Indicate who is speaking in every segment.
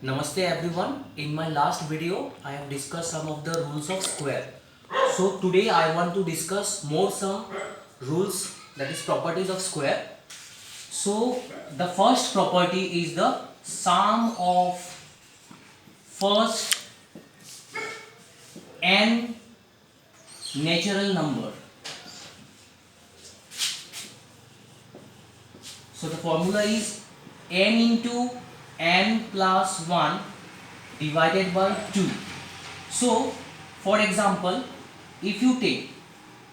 Speaker 1: Namaste everyone. In my last video, I have discussed some of the rules of square. So today I want to discuss more some rules, that is properties of square. So the first property is the sum of first n natural number. So the formula is n into n plus 1 divided by 2. So for example, if you take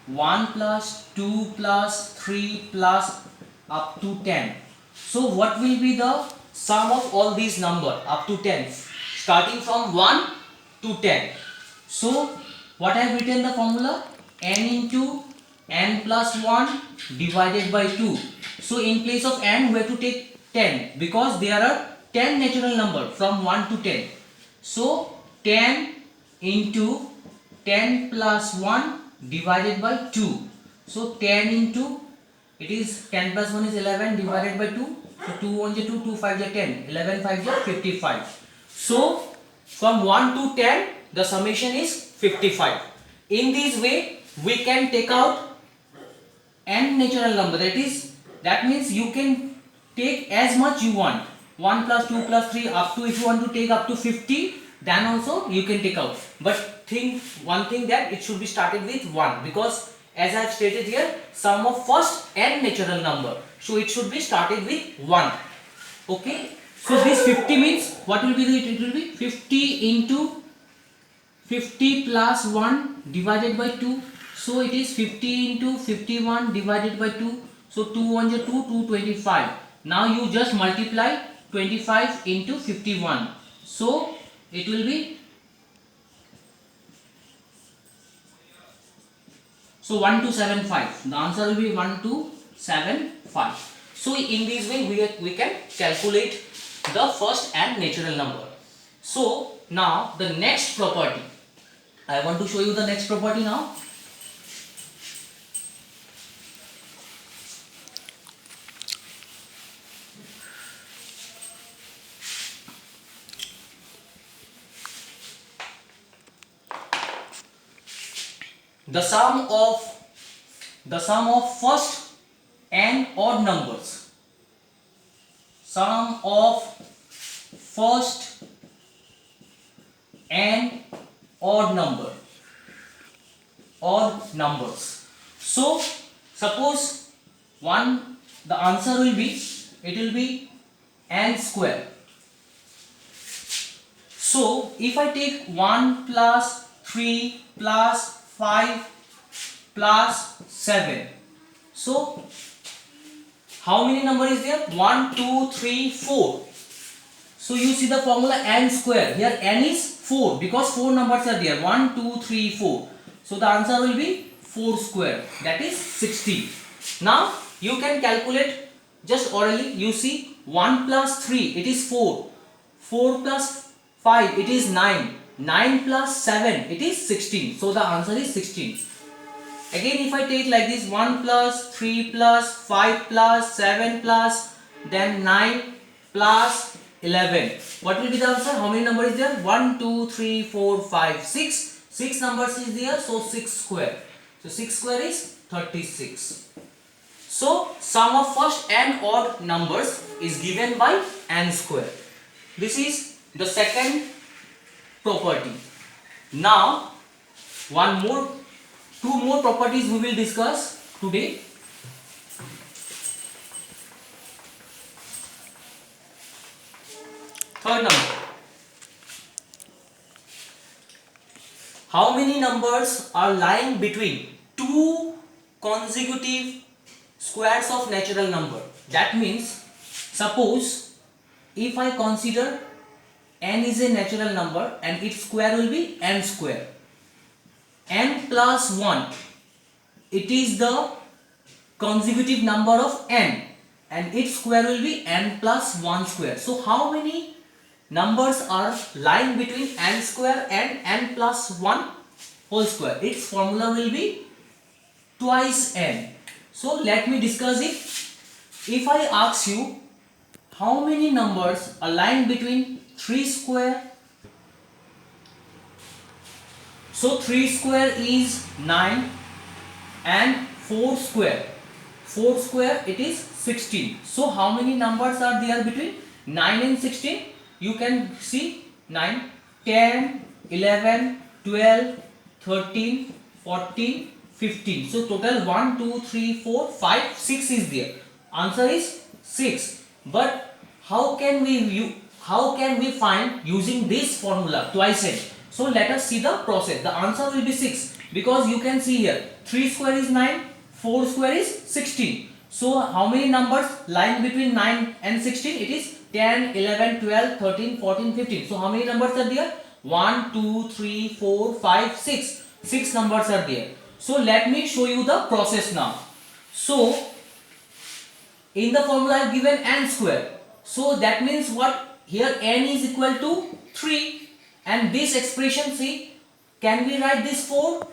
Speaker 1: 1 plus 2 plus 3 plus up to 10, so what will be the sum of all these number up to 10 starting from 1 to 10? So what I have written the formula, n into n plus 1 divided by 2. So in place of n we have to take 10 because there are 10 natural number from 1 to 10. So 10 into 10 plus 1 divided by 2. So 10 into, it is 10 plus 1 is 11 divided by 2. So 2 1 is 2, 2 5 is 10, 11 5 is 55. So from 1 to 10 the summation is 55. In this way we can take out n natural number, that means you can take as much you want, 1 plus 2 plus 3 up to, if you want to take up to 50 then also you can take out, but think one thing that it should be started with 1 because as I have stated here, sum of first n natural number, so it should be started with 1. Okay, so this 50 means what will be it will be 50 into 50 plus 1 divided by 2. So it is 50 into 51 divided by 2. So 2 1 is 2, 225. Now you just multiply 25 into 51. So it will be, so 1275. The answer will be 1275. So in this way we can calculate the first and natural number. So now the next property, I want to show you the next property now. The sum of first n odd numbers. Sum of first n odd numbers. So suppose the answer will be, it will be n square. So if I take 1 plus 3 plus 5 plus 7, so how many number is there? 1 2 3 4. So you see the formula n square, here n is 4 because 4 numbers are there, 1 2 3 4. So the answer will be 4 square, that is 60. Now you can calculate just orally. You see 1 plus 3 it is 4, 4 plus 5 it is 9, 9 plus 7 it is 16. So the answer is 16. Again if I take like this, 1 plus 3 plus 5 plus 7 plus then 9 plus 11, what will be the answer? How many numbers is there? 1 2 3 4 5 6. 6 numbers is there, so 6 square. So 6 square is 36. So sum of first n odd numbers is given by n square. This is the second property. Now two more properties we will discuss today. Third number. How many numbers are lying between two consecutive squares of natural number? That means suppose if I consider n is a natural number and its square will be n square. N plus 1, it is the consecutive number of n and its square will be n plus 1 square. So how many numbers are lying between n square and n plus 1 whole square? Its formula will be twice n. So let me discuss it. If I ask you how many numbers are lying between 3 square. So 3 square is 9 and 4 square. 4 square it is 16. So how many numbers are there between 9 and 16? You can see 9, 10, 11, 12, 13, 14, 15. So total 1, 2, 3, 4, 5, 6 is there. Answer is 6. But how can we find using this formula twice n? So let us see the process. The answer will be 6 because you can see here 3 square is 9, 4 square is 16. So how many numbers lying between 9 and 16? It is 10, 11, 12, 13, 14, 15. So how many numbers are there? 1, 2, 3, 4, 5, 6. 6 numbers are there. So let me show you the process now. So in the formula I have given n square. So that means what? Here n is equal to 3 and this expression, see, can we write this 4?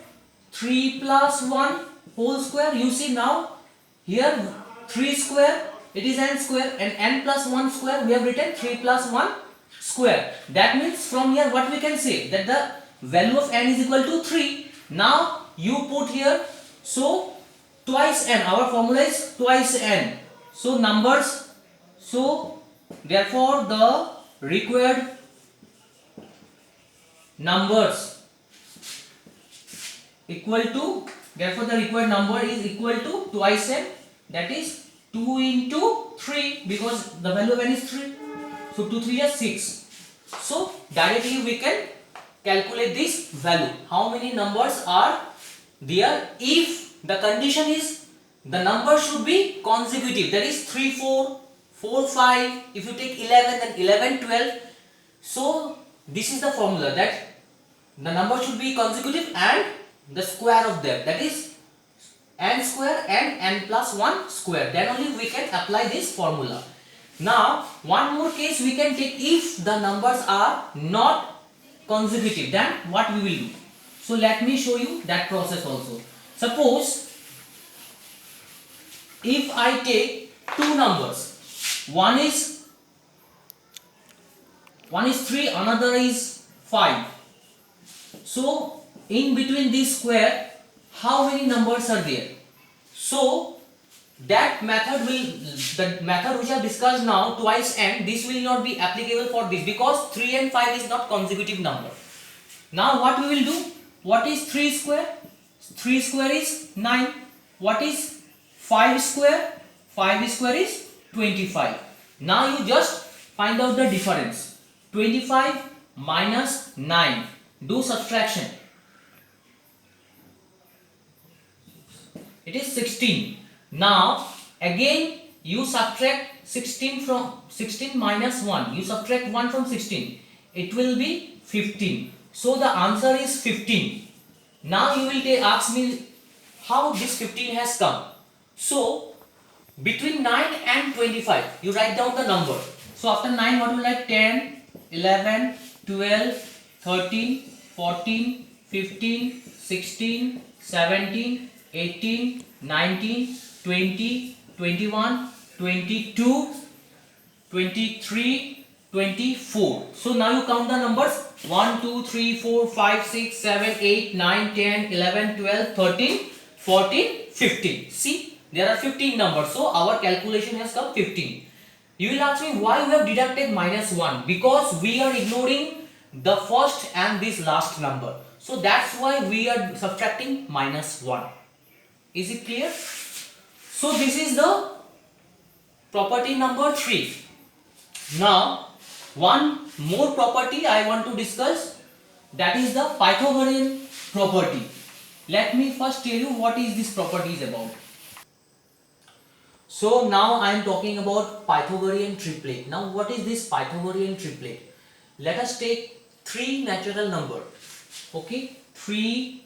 Speaker 1: 3 plus 1 whole square. You see now here 3 square it is n square and n plus 1 square we have written 3 plus 1 square. That means from here what we can say, that the value of n is equal to 3. Now you put here, so twice n, our formula is twice n. So numbers, so therefore the required numbers equal to, therefore the required number is equal to twice n, that is 2 into 3 because the value of n is 3. So 2 3 is 6. So directly we can calculate this value. How many numbers are there if the condition is the number should be consecutive, that is 3 4, 4 5, if you take 11 then 11 12. So this is the formula, that the number should be consecutive and the square of them, that is n square and n plus 1 square. Then only we can apply this formula. Now one more case we can take, if the numbers are not consecutive, then what we will do? So let me show you that process also. Suppose if I take two numbers, one is 3, another is 5. So in between this square, how many numbers are there? So that method the method which I have discussed now, twice n, this will not be applicable for this because 3 and 5 is not consecutive number. Now what we will do? What is 3 square? 3 square is 9. What is 5 square? 5 square is 25. Now you just find out the difference. 25 minus 9. Do subtraction. It is 16. Now again you subtract 16 from 16 minus 1. You subtract 1 from 16. It will be 15. So the answer is 15. Now you will ask me how this 15 has come. So between 9 and 25 you write down the number. So after 9 what will you write? 10, 11, 12, 13, 14, 15, 16, 17, 18, 19, 20, 21, 22, 23, 24. So now you count the numbers 1, 2, 3, 4, 5, 6, 7, 8, 9, 10, 11, 12, 13, 14, 15. See, there are 15 numbers. So our calculation has come 15. You will ask me why we have deducted minus 1. Because we are ignoring the first and this last number. So that's why we are subtracting minus 1. Is it clear? So this is the property number 3. Now one more property I want to discuss, that is the Pythagorean property. Let me first tell you what is this property is about. So now I am talking about Pythagorean triplet. Now what is this Pythagorean triplet? Let us take 3 natural number. Okay, 3,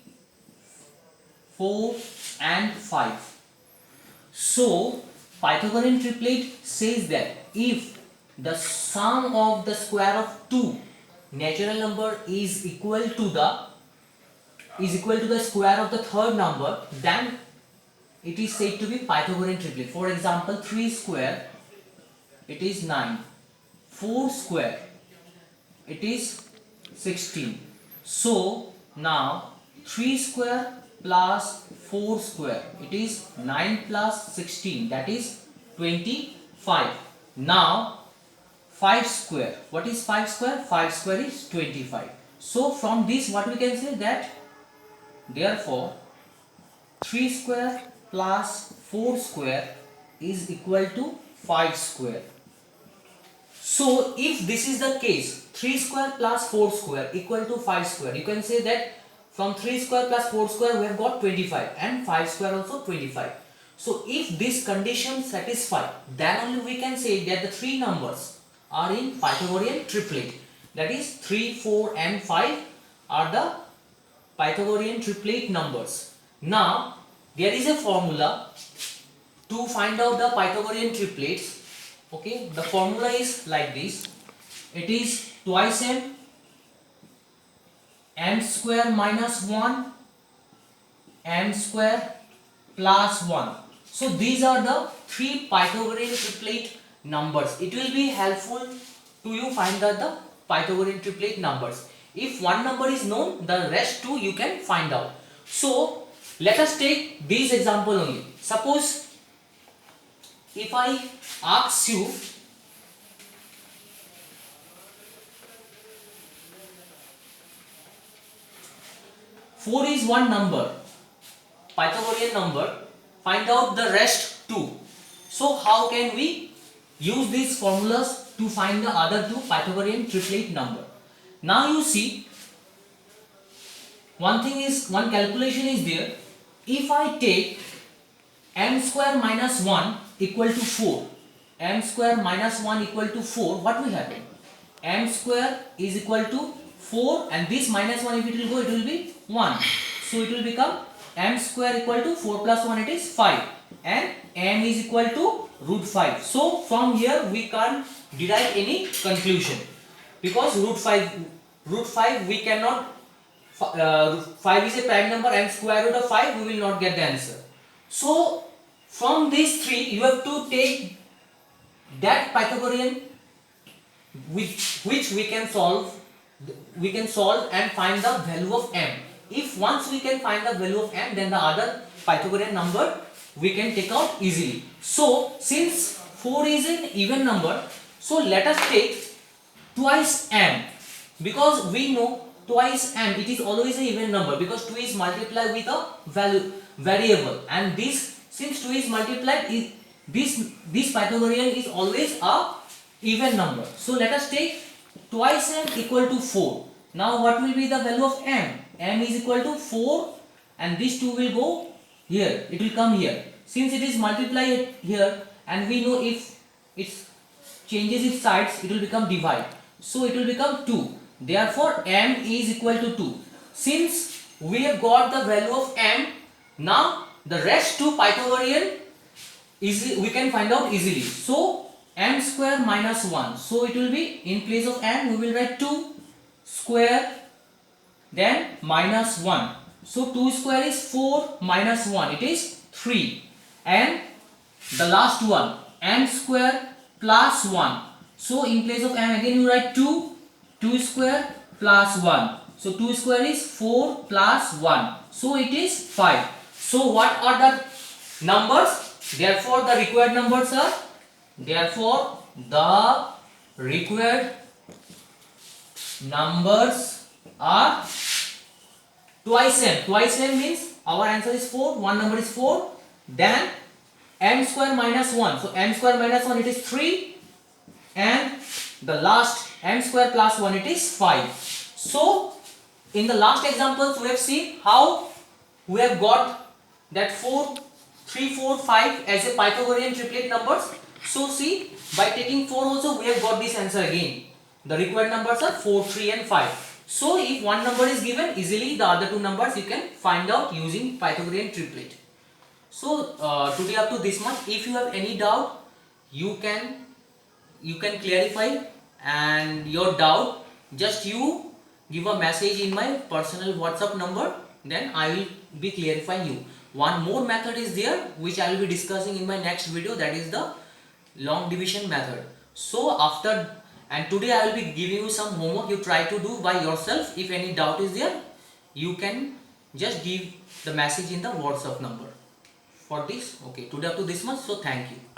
Speaker 1: 4 and 5. So Pythagorean triplet says that if the sum of the square of 2 natural number is equal to the square of the third number, then it is said to be Pythagorean triplet. For example, 3 square it is 9, 4 square it is 16. So now 3 square plus 4 square, it is 9 plus 16, that is 25. Now 5 square, what is 5 square? 5 square is 25. So from this what we can say, that therefore 3 square plus 4 square is equal to 5 square. So if this is the case, 3 square plus 4 square equal to 5 square, you can say that from 3 square plus 4 square we have got 25 and 5 square also 25. So if this condition satisfied, then only we can say that the three numbers are in Pythagorean triplet. That is 3, 4 and 5 are the Pythagorean triplet numbers. Now there is a formula to find out the Pythagorean triplets. Okay, the formula is like this. It is twice m square minus 1, m square plus 1. So these are the three Pythagorean triplet numbers. It will be helpful to you find the Pythagorean triplet numbers. If one number is known, the rest two you can find out. So let us take this example only. Suppose if I ask you four is one number, Pythagorean number, find out the rest two. So how can we use these formulas to find the other two Pythagorean triplet number? Now you see, one calculation is there. If I take m square minus 1 equal to 4, m square minus 1 equal to 4, what will happen? M square is equal to 4 and this minus 1, if it will go, it will be 1. So it will become m square equal to 4 plus 1, it is 5, and m is equal to root 5. So from here we can't derive any conclusion, because root 5 we cannot, 5 is a prime number and square root of 5 we will not get the answer. So from these three you have to take that Pythagorean which we can solve and find the value of m. If once we can find the value of m, then the other Pythagorean number we can take out easily. So since 4 is an even number, so let us take twice m, because we know twice m, it is always an even number, because 2 is multiplied with a variable, and this, since 2 is multiplied, this Pythagorean is always a even number. So let us take twice m equal to 4. Now what will be the value of m? M is equal to 4 and this 2 will go here, it will come here. Since it is multiplied here and we know if it changes its sides, it will become divide. So it will become 2. Therefore m is equal to 2. Since we have got the value of m, now the rest two Pythagorean we can find out easily. So m square minus 1. So it will be, in place of m we will write 2 square, then minus 1. So 2 square is 4 minus 1, it is 3. And the last one, m square plus 1. So in place of m again you write 2 square plus 1. So 2 square is 4 plus 1. So it is 5. So what are the numbers? Therefore the required numbers are, twice m. Twice m means our answer is 4, one number is 4, then m square minus 1. So m square minus 1 it is 3, and the last m square plus 1 it is 5. So in the last examples we have seen how we have got that 3, 4, 5 as a Pythagorean triplet numbers. So see, by taking 4 also we have got this answer again. The required numbers are 4, 3 and 5. So if one number is given, easily the other two numbers you can find out using Pythagorean triplet. So today up to this much. If you have any doubt, you can clarify, and your doubt, just you give a message in my personal WhatsApp number, then I will be clarifying you. One more method is there which I will be discussing in my next video, that is the long division method. So after And today I will be giving you some homework. You try to do by yourself. If any doubt is there, you can just give the message in the WhatsApp number for this. Okay, today up to this much. So thank you.